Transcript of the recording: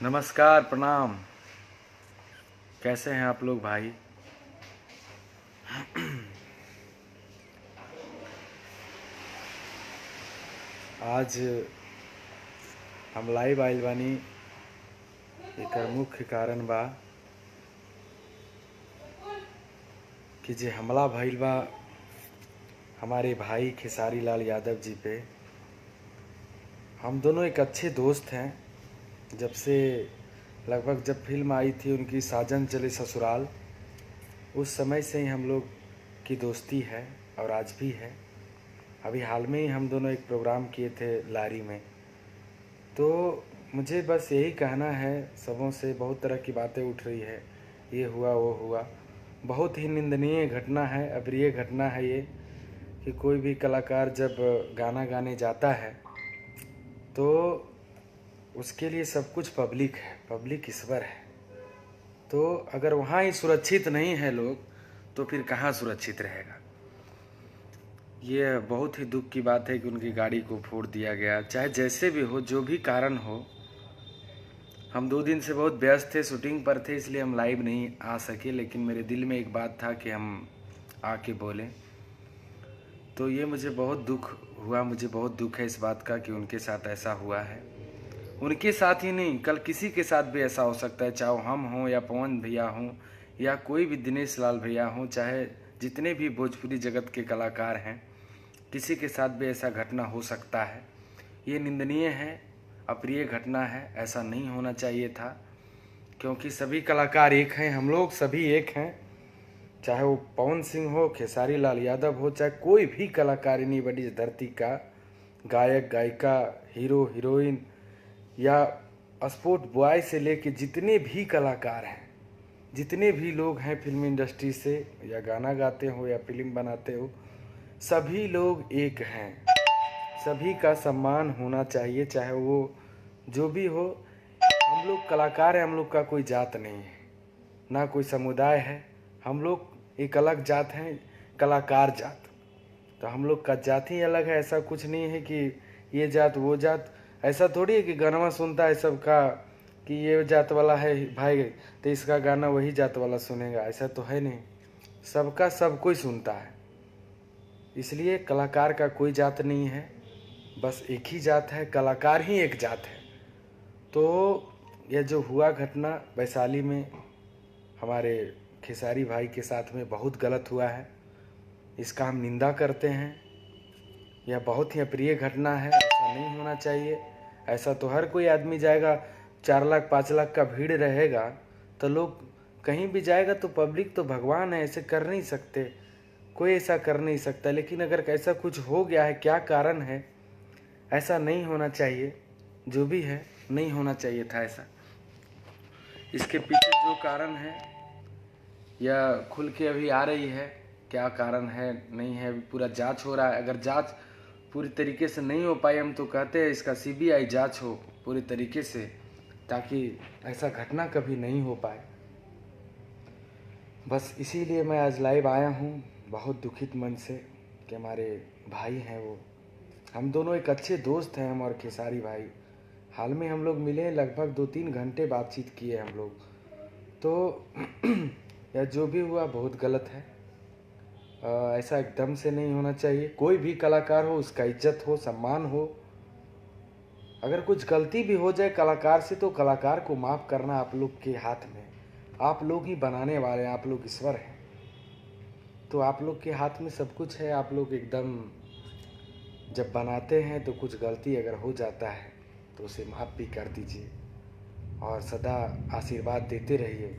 नमस्कार, प्रणाम। कैसे हैं आप लोग भाई? आज हम लाइव आइल बानी, एकर मुख्य कारण बा कि जे हमला भइल बा हमारे भाई खेसारी लाल यादव जी पे। हम दोनों एक अच्छे दोस्त हैं। जब से लगभग जब फिल्म आई थी उनकी साजन चले ससुराल, उस समय से ही हम लोग की दोस्ती है और आज भी है। अभी हाल में ही हम दोनों एक प्रोग्राम किए थे लारी में। तो मुझे बस यही कहना है, सबों से बहुत तरह की बातें उठ रही है, ये हुआ वो हुआ। बहुत ही निंदनीय घटना है, अप्रिय घटना है ये कि कोई भी कलाकार जब गाना गाने जाता है तो उसके लिए सब कुछ पब्लिक है, पब्लिक ईश्वर है। तो अगर वहाँ ही सुरक्षित नहीं है लोग, तो फिर कहाँ सुरक्षित रहेगा। ये बहुत ही दुख की बात है कि उनकी गाड़ी को फोड़ दिया गया। चाहे जैसे भी हो, जो भी कारण हो, हम 2 दिन से बहुत व्यस्त थे, शूटिंग पर थे, इसलिए हम लाइव नहीं आ सके। लेकिन मेरे दिल में एक बात था कि हम आके बोलें। तो ये मुझे बहुत दुख हुआ, मुझे बहुत दुख है इस बात का कि उनके साथ ऐसा हुआ है। उनके साथ ही नहीं, कल किसी के साथ भी ऐसा हो सकता है, चाहे हम हों या पवन भैया हों या कोई भी दिनेश लाल भैया हों, चाहे जितने भी भोजपुरी जगत के कलाकार हैं, किसी के साथ भी ऐसा घटना हो सकता है। ये निंदनीय है, अप्रिय घटना है, ऐसा नहीं होना चाहिए था। क्योंकि सभी कलाकार एक हैं, हम लोग सभी एक हैं। चाहे वो पवन सिंह हो, खेसारी लाल यादव हो, चाहे कोई भी कलाकार इन्हीं बड़ी धरती का गायक गायिका, हीरो हीरोइन या स्पोर्ट बॉय से लेके जितने भी कलाकार हैं, जितने भी लोग हैं फिल्म इंडस्ट्री से, या गाना गाते हो या फिल्म बनाते हो, सभी लोग एक हैं। सभी का सम्मान होना चाहिए, चाहे वो जो भी हो। हम लोग कलाकार हैं, हम लोग का कोई जात नहीं है, ना कोई समुदाय है। हम लोग एक अलग जात हैं, कलाकार जात। तो हम लोग का जात ही अलग है। ऐसा कुछ नहीं है कि ये जात वो जात। ऐसा थोड़ी है कि गाना सुनता है सबका कि ये जात वाला है भाई तो इसका गाना वही जात वाला सुनेगा, ऐसा तो है नहीं। सबका सब कोई सुनता है। इसलिए कलाकार का कोई जात नहीं है, बस एक ही जात है, कलाकार ही एक जात है। तो यह जो हुआ घटना वैशाली में हमारे खेसारी भाई के साथ में बहुत गलत हुआ है, इसका हम निंदा करते हैं। यह बहुत ही अप्रिय घटना है, ऐसा नहीं होना चाहिए। ऐसा तो हर कोई आदमी जाएगा, 4 लाख 5 लाख का भीड़ रहेगा तो लोग कहीं भी जाएगा तो पब्लिक तो भगवान है, ऐसे कर नहीं सकते, कोई ऐसा कर नहीं सकता। लेकिन अगर ऐसा कुछ हो गया है, क्या कारण है, ऐसा नहीं होना चाहिए। जो भी है, नहीं होना चाहिए था ऐसा। इसके पीछे जो कारण है या खुल के अभी आ रही है, क्या कारण है नहीं है, पूरा जांच हो रहा है। अगर जांच पूरी तरीके से नहीं हो पाई, हम तो कहते हैं इसका सीबीआई जांच हो पूरी तरीके से, ताकि ऐसा घटना कभी नहीं हो पाए। बस इसीलिए मैं आज लाइव आया हूँ, बहुत दुखित मन से कि हमारे भाई हैं वो। हम दोनों एक अच्छे दोस्त हैं, हम और खेसारी भाई। हाल में हम लोग मिले, लगभग 2-3 घंटे बातचीत किए हम लोग। तो यह जो भी हुआ बहुत गलत है। ऐसा एकदम से नहीं होना चाहिए। कोई भी कलाकार हो, उसका इज्जत हो, सम्मान हो। अगर कुछ गलती भी हो जाए कलाकार से, तो कलाकार को माफ़ करना आप लोग के हाथ में। आप लोग ही बनाने वाले हैं, आप लोग ईश्वर हैं। तो आप लोग के हाथ में सब कुछ है। आप लोग एकदम जब बनाते हैं तो कुछ गलती अगर हो जाता है तो उसे माफ़ भी कर दीजिए और सदा आशीर्वाद देते रहिए।